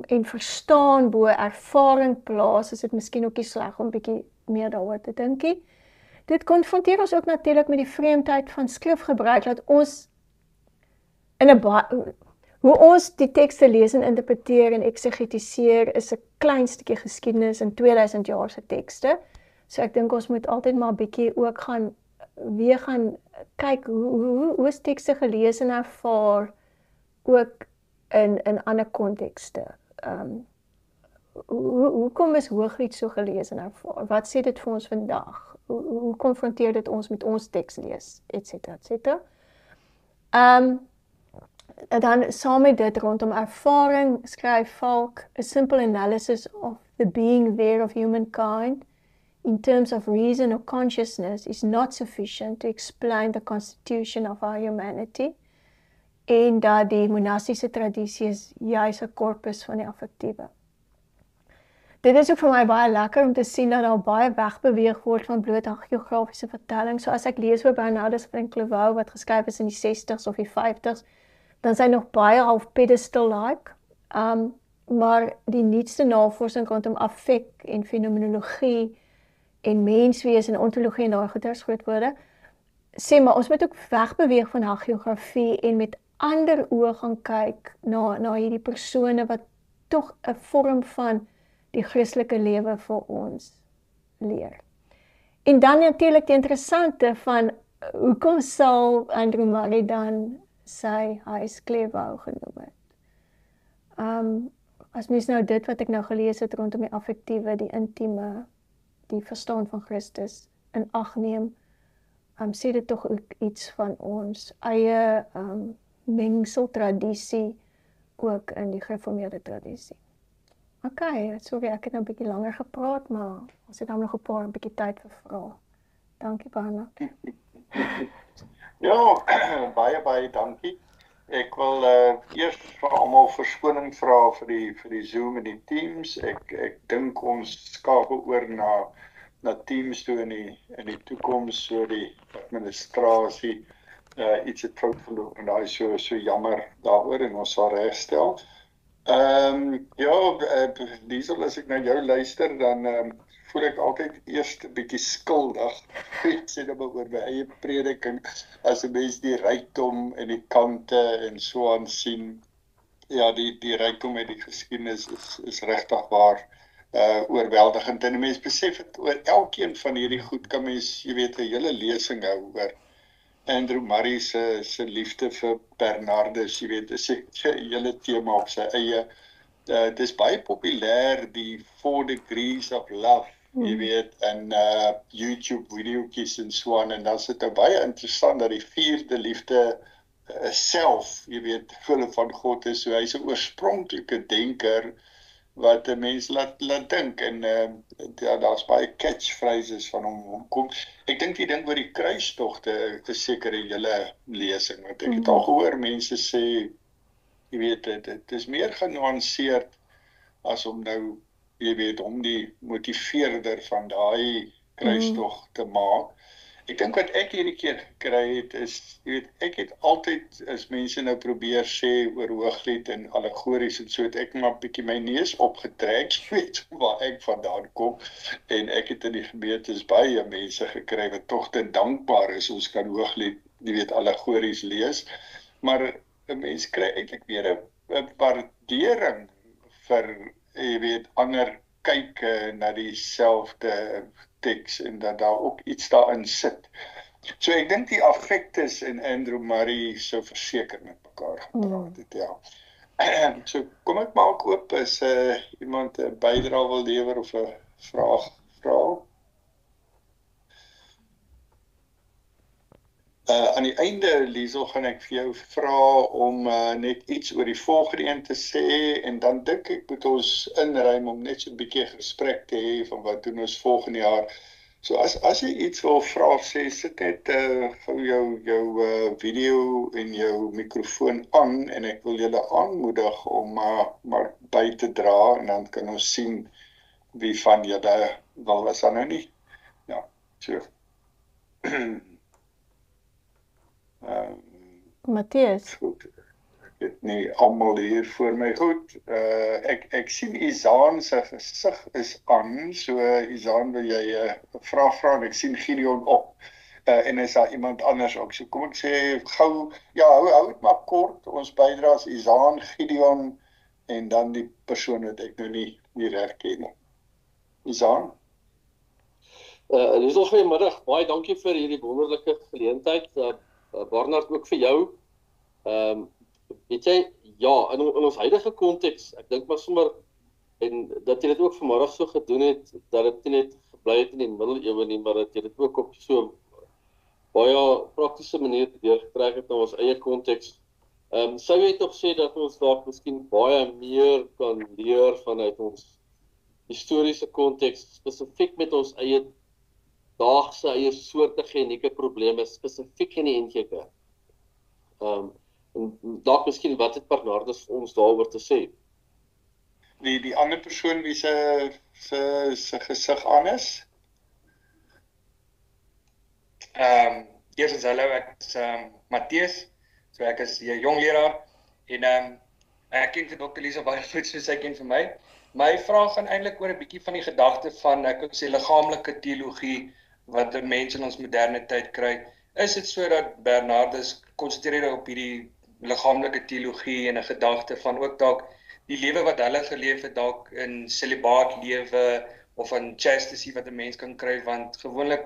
en verstaan bo ervaring plaas, is dit miskien ook nie sleg om bietjie meer daaroor te dink. Dit konfronteer ons ook natuurlik met die vreemdheid van skrifgebruik, dat ons in 'n hoe ons die tekste lees en interpreteer en exegetiseer is 'n klein stukkie geskiedenis in 2000 jaar se tekste. So ek dink ons moet altyd maar bietjie ook gaan kyk hoe is tekste gelees en ervaar ook in ander kontekste. Hoekom is Hooglied so gelees en ervaar? Wat sê dit vir ons vandag? Hoe konfronteer dit ons met ons tekslees, etc. etc. En dan saam met dit rondom ervaring skryf Falk, a simple analysis of the being there of humankind in terms of reason or consciousness is not sufficient to explain the constitution of our humanity, en dat die monastiese tradisie is juis 'n korpus van die affektiewe. Dit is ook vir my baie lekker om te sien dat daar baie wegbeweeg word van bloot hagiografiese vertelling. So as ek lees oor Bernardus van Clairvaux wat geskryf is in die 60s of die 50s, dan sy nog baie half pedestal-like. Maar die nuutste navorsing rondom affek en fenomenologie en menswees en ontologie en daai goeters groot woorde, sê maar ons moet ook wegbeweeg van hagiografie en met ander oë gaan kyk na hierdie persone wat tog 'n vorm van die Christelike lewe vir ons leer. En dan natuurlik die interessante van hoekom sal Andrew Murray dan sy huis Clairvaux genoem het. As mens nou dit wat ek nou gelees het rondom die affektiewe, die intieme, die verstaan van Christus in ag neem, sê dit tog ook iets van ons eie mengsel tradisie ook in die gereformeerde tradisie. Okay, sorry, ek het nou 'n bietjie langer gepraat, maar ons het dan nog 'n bietjie tyd vir vrae. Dankie, Bernard. Ja, baie dankie. Ek wil eers vir almal verskoning vra vir die Zoom en die Teams. Ek dink ons skakel oor na Teams toe in die toekoms, so die administrasie iets het fout geloop en daai so jammer daaroor en ons sal regstel. Liesel, as ek na jou luister, dan voel ek altyd eers 'n bietjie skuldig. Ek sê dan oor my eie prediking, as 'n mens die rykdom en die kante en so aan sien. Ja, die rykdom en die geskiedenis is regtig waar oorweldigend. En 'n mens besef het oor elkeen van hierdie goed kan mens, jy weet, 'n hele lesing hou oor Andrew Murray se liefde vir Bernardus, jy weet, is 'n hele tema op sy eie. Dit is baie populêr, die 4 Degrees of Love, jy weet, en YouTube videoetjies en so aan, en dan is dit baie interessant dat die 4de liefde self, jy weet, hulle van God is, so hy's 'n oorspronklike denker, wat 'n mens laat dink, en ja, daar's baie catchphrases van hom kom. Ek dink die ding oor die kruistogte is seker 'n hele lesing, want ek het al gehoor mense sê, jy weet, dit is meer genuanceerd as om nou, jy weet, om die motiveerder van daai kruistog te maak. Ek dink wat ek hierdie keer gekry het is, jy weet, ek het altyd as mense nou probeer sê oor Hooglied en allegories en so, het ek maar bietjie my neus opgetrek, jy weet waar ek vandaan kom, en ek het in die gemeentes baie mense gekry wat tog te dankbaar is, ons kan Hooglied, jy weet, allegories lees, maar 'n mens kry eintlik weer 'n waardering vir, jy weet, ander kyke na dieselfde teks en dat daar ook iets daarin sit. So ek dink die affektes en Andrew Murray sou verseker met mekaar gepraat het, ja. So kom ek maak oop as iemand 'n bydrae wil lewer of 'n vraag vra. Aan die einde, Liesel, gaan ek vir jou vra om net iets oor die volgende een te sê, en dan dink ek moet ons inruim om net so 'n bietjie gesprek te hê van wat doen ons volgende jaar. So as jy iets wil vra sê, sit net gou jou video en jou mikrofoon aan, en ek wil julle aanmoedig om maar by te dra, en dan kan ons sien wie van julle wil was dan nou nie. Ja, so. Matthias. Goed, ek het nie almal hier voor my. Goed, ek sien Izaan se gesig is aan, so Izaan, wil jy 'n vraag vra, en ek sien Gideon op, en is daar iemand anders ook, so kom ek sê gou, ja, hou dit maar kort, ons bydraes Izaan, Gideon, en dan die persoon wat ek nou nie reg ken nie. Izaan? Liesel, goeiemiddag, baie dankie vir hierdie wonderlike geleentheid, Barnard, ook vir jou. Weet jy, ja, in ons huidige konteks, ek dink maar sommer, en dat jy dit ook vanmiddag so gedoen het, dat dit nie net gebly het in die middeleeue nie, maar dat jy dit ook op so baie praktiese manier deurgetrek het in ons eie konteks. Sou jy tog sê dat ons dalk miskien baie meer kan leer vanuit ons historiese konteks, spesifiek met ons eie daagse, eie soortige unieke probleme, spesifiek in die NG Kerk. En dalk miskien wat het Bernardus ons daaroor te sê? Die ander persoon wie se gesig aan is? Eerstens hallo, ek is Matthias, so ek is 'n jong leraar, en ek ken vir Dr. Lisa baie goed soos sy ken vir my. My vraag gaan eintlik oor 'n bietjie van die gedagte van, ek wil sê, liggaamlike teologie, wat 'n mens in ons moderne tyd kry. Is dit so dat Bernardus konsentreer op hierdie liggaamlike teologie en 'n gedagte van ook dalk die lewe wat hulle geleef het, dalk in celibaat lewe of in chastity wat 'n mens kan kry, want gewoonlik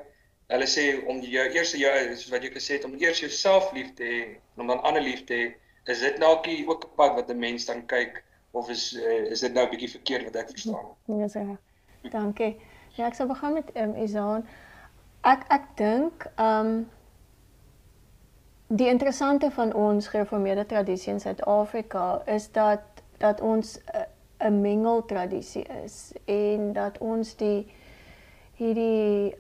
hulle sê om soos wat jy gesê het, om eers jouself lief te hê en om dan ander lief te hê, is dit nou ook 'n pad wat 'n mens dan kyk, of is dit nou 'n bietjie verkeerd wat ek verstaan? Ja, so. Dankie. Ja, ek sal begin met Izaan. Ek dink die interessante van ons gereformeerde tradisie in Suid-Afrika is dat ons 'n mengeltradisie is, en dat ons hierdie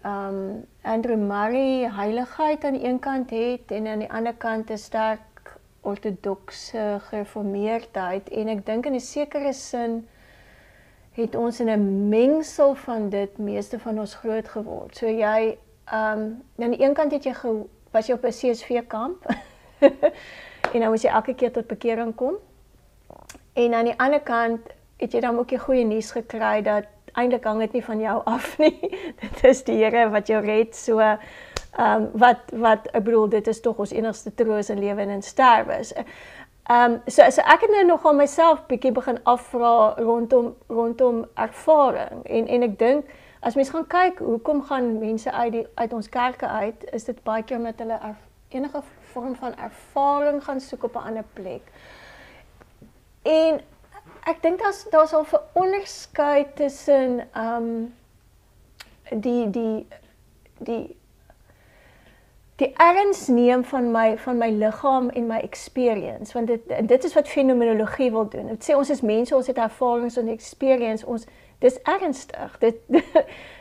Andrew Murray heiligheid aan die een kant het, en aan die ander kant 'n sterk ortodokse gereformeerdheid, en ek dink in 'n sekere sin het ons in 'n mengsel van dit meeste van ons groot geword. So jy aan die een kant was jy op 'n CSV kamp en dan moes jy elke keer tot bekering kom. En aan die ander kant het jy dan ook die goeie nuus gekry dat eintlik hang dit nie van jou af nie. Dit is die Here wat jou red. So wat ek bedoel, dit is tog ons enigste troos in lewe en in sterwe. So ek het nou nogal myself bietjie begin afvra rondom ervaring, en ek dink as mens gaan kyk hoekom gaan mense uit ons kerke uit, is dit baie keer omdat hulle enige vorm van ervaring gaan soek op 'n ander plek. En ek dink daar's al 'n onderskeid tussen die erns neem van my liggaam en my experience, want dit is wat fenomenologie wil doen. Dit sê ons is mense, ons het ervarings en experience, dis ernstig.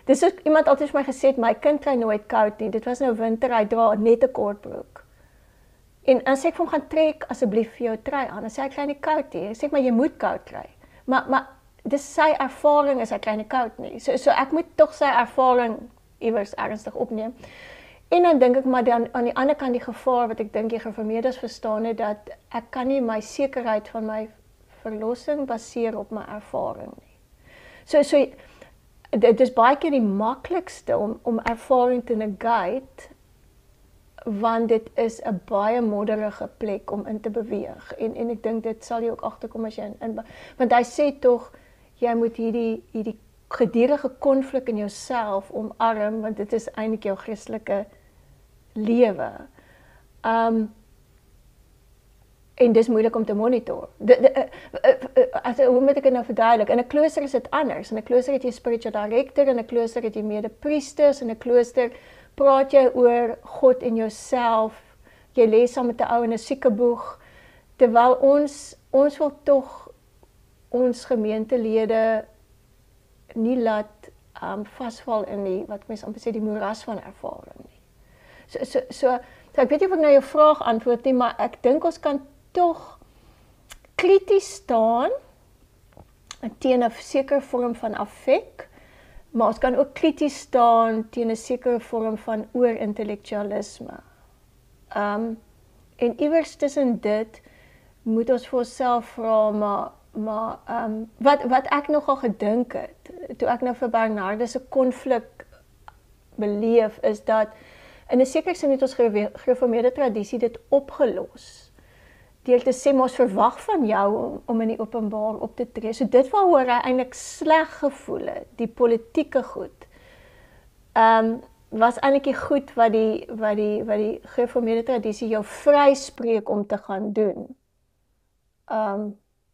Dis ook iemand altyd vir my gesê het, my kind kry nooit koud nie. Dit was nou winter, hy dra net 'n kortbroek. En dan sê ek vir hom, gaan trek asseblief vir jou trui aan. Dan sê hy, kry nie koud nie. Ek sê maar jy moet koud kry. Maar dis sy ervaring is hy kry nie koud nie. So ek moet tog sy ervaring iewers ernstig opneem. En dan dink ek maar dan aan die ander kant die gevaar wat ek dink die gereformeerdes verstaan het, dat ek kan nie my sekerheid van my verlossing baseer op my ervaring nie. So dit is baie keer die maklikste om ervaring te negate, want dit is 'n baie modderige plek om in te beweeg. En ek dink dit sal jy ook agterkom as jy want hy sê tog jy moet hierdie gedurende konflik in jouself omarm, want dit is eintlik jou Christelike lewe. En dis moeilik om te monitor. Hoe moet ek dit nou verduidelik? In 'n klooster is dit anders. In 'n klooster het jy 'n spiritual director, in 'n klooster het jy mede-priesters, in 'n klooster praat jy oor God en jouself. Jy lees saam met 'n ou in 'n siekeboeg, terwyl ons wil tog ons gemeentelede nie laat vasval in die, wat mens amper sê, die moeras van ervaring nie. So ek weet nie of ek nou jou vraag antwoord nie, maar ek dink ons kan tog krities staan teen 'n sekere vorm van affek, maar ons kan ook krities staan teen 'n sekere vorm van oorintellektualisme. En iewers tussen dit moet ons vir onsself vra, maar wat ek nogal gedink het, toe ek nou vir Bernardus se konflik beleef, is dat in 'n sekere sin het ons gereformeerde tradisie dit opgelos. Deur te sê, maar ons verwag van jou om in die openbaar op te tree. So dit waaroor hy eintlik sleg gevoel het, die politieke goed, was eintlik die goed wat die gereformeerde tradisie jou vryspreek om te gaan doen.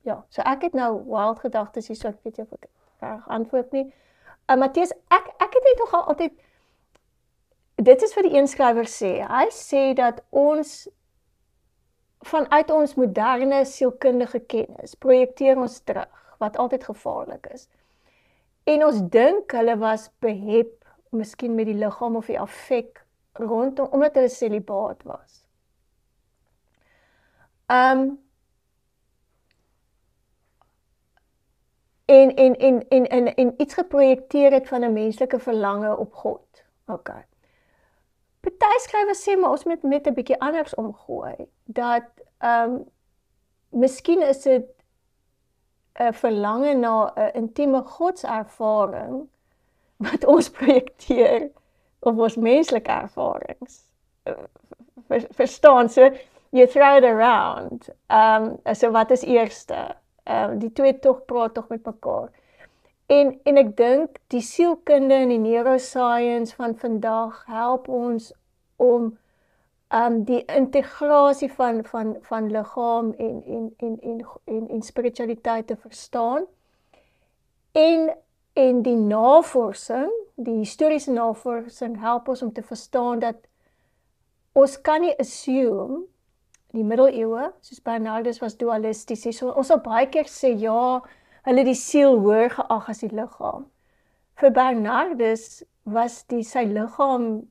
Ja, so ek het nou wild gedagtes hier, so ek weet nie of ek reg antwoord nie. Matthias, ek het net nogal altyd, dit is wat die een skrywer sê. Hy sê dat ons vanuit ons moderne sielkundige kennis projekteer ons terug, wat altyd gevaarlik is. En ons dink hulle was behep, miskien met die liggaam of die affek rondom, omdat hulle celibaat was. En iets geprojekteer het van 'n menslike verlange op God. Okay. Party skrywers sê, maar ons moet met 'n bietjie anders omgooi, dat miskien is dit 'n verlange na 'n intieme godservaring wat ons projekteer op ons menslike ervarings. Verstaan, so you throw it around. So wat is eerste? Die twee praat tog met mekaar. En ek dink die sielkunde en die neuroscience van vandag help ons om die integrasie van liggaam en spiritualiteit te verstaan. En die navorsing, die historiese navorsing help ons om te verstaan dat ons kan nie assume die middeleeue, soos Bernardus was dualisties, so ons sal baie keer sê, ja, hulle die siel hoër geag as die liggaam. Vir Bernardus was sy liggaam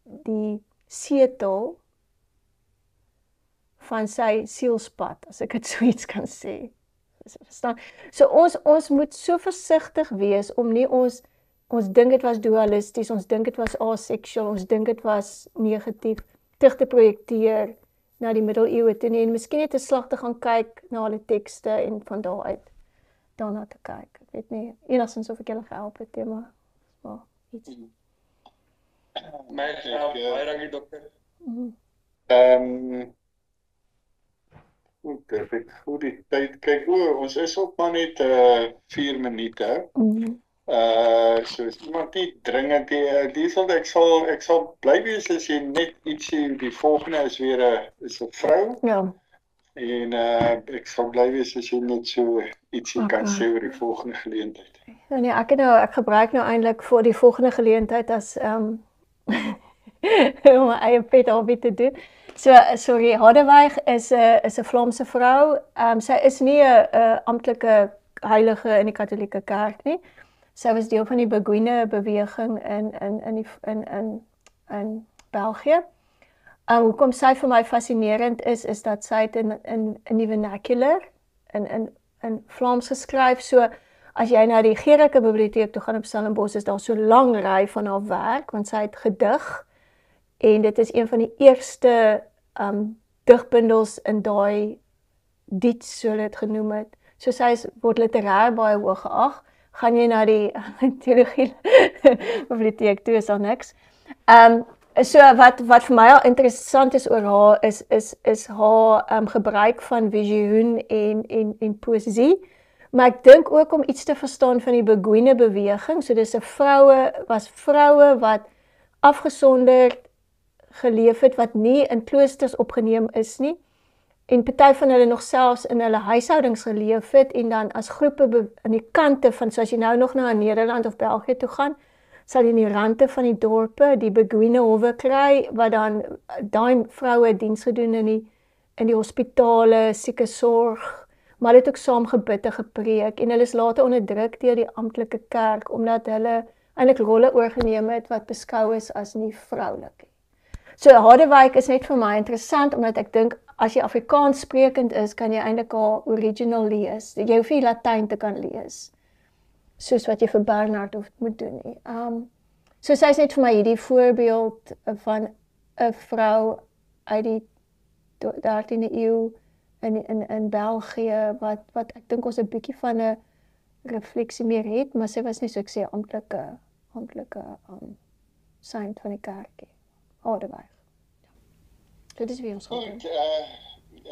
die setel van sy sielspad, as ek dit so iets kan sê. Verstaan? So ons moet so versigtig wees om nie ons dink dit was dualisties, ons dink dit was aseksueel, ons dink dit was negatief, terug te projekteer na die middeleeue toe nie, en miskien net 'n slag te gaan kyk na hulle tekste en van daaruit daarna te kyk. Ek weet nie, enigstens of ek julle gehelp het, maar iets. Baie dankie dokter. Goed, die tyd, kyk, ons is op maar net 4 minute. So is iemand nie dringend, ek sal bly wees as jy net ietsie, die volgende is weer is 'n vrou. Ja. En ek sal bly wees as jy net so ietsie kan sê oor die volgende geleentheid. Ja, nee, ek gebruik nou eintlik vir die volgende geleentheid as om my eie pet hobby te doen. So, sorry, Harderwijk is 'n Vlaamse vrou. Sy is nie 'n amptelike heilige in die Katolieke Kerk nie. Sy was deel van die Beguine beweging in België. Hoekom sy vir my fascinerend is dat sy het in die vernacular in Vlaams geskryf. So as jy na die Gericke biblioteek toe gaan op Stellenbosch, is daar so 'n lang ry van haar werk, want sy het gedig, en dit is een van die eerste digbundels in daai diets, so hulle dit genoem het. So sy word literêr baie hoog geag. Gaan jy na die teologie biblioteek toe, is daar niks. So wat vir my al interessant is oor haar, is haar gebruik van visioen en poesie. Maar ek dink ook om iets te verstaan van die Beguine beweging. So dis was vroue wat afgesonderd geleef het, wat nie in kloosters opgeneem is nie. En party van hulle nog selfs in hulle huishoudings geleef het, en dan as groepe aan die kante van, soos jy nou nog na Nederland of België toe gaan, sal jy in die rande van die dorpe die Beguine howe kry, wat dan daai vroue diens gedoen in die hospitale, siekesorg, maar hulle het ook saam gebid en gepreek, en hulle is later onderdruk deur die amptelike kerk, omdat hulle eintlik rolle oorgeneem het wat beskou is as nie vroulik. So Harderwyk is net vir my interessant, omdat ek dink, as jy Afrikaans sprekend is, kan jy eintlik haar original lees. Jy hoef nie Latyn te kan lees, soos wat jy vir Bernard moet doen nie. So sy is net vir my hierdie voorbeeld van 'n vrou uit die 13de eeu in België, wat ek dink ons 'n bietjie van 'n refleksie meer het, maar sy was nie, so ek sê, amptelike saint van die kerkie. Harderwyk. Dit is wie ons gaan doen.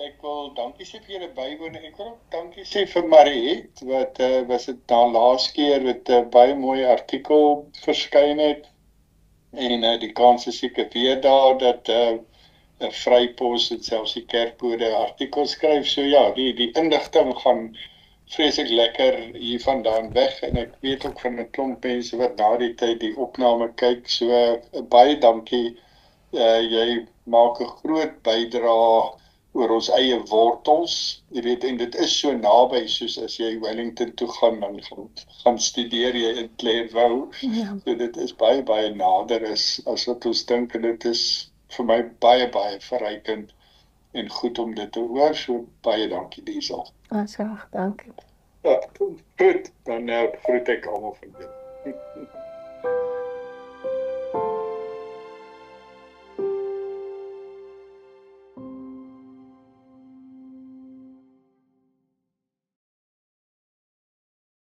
Ek wil dankie sê vir julle bywoon. Ek wil ook dankie sê vir Mariet, wat was dit daar laas keer met 'n baie mooi artikel verskyn het, en die kans is seker weer daar dat 'n Vrypos en selfs die Kerkbode artikel skryf. So ja, die inligting gaan vreeslik lekker hier vandaan weg, en ek weet ook van 'n klomp mense wat na die tyd die opname kyk. So baie dankie. Jy maak 'n groot bydrae oor ons eie wortels, jy weet, en dit is so naby, soos as jy Wellington toe gaan, dan gaan studeer jy in Clairvaux. Ja. So dit is baie nader as wat ons dink, en dit is vir my baie verrykend en goed om dit te hoor. So baie dankie, Liesel. Graag, dankie. Ja, goed, dan groet ek almal van julle.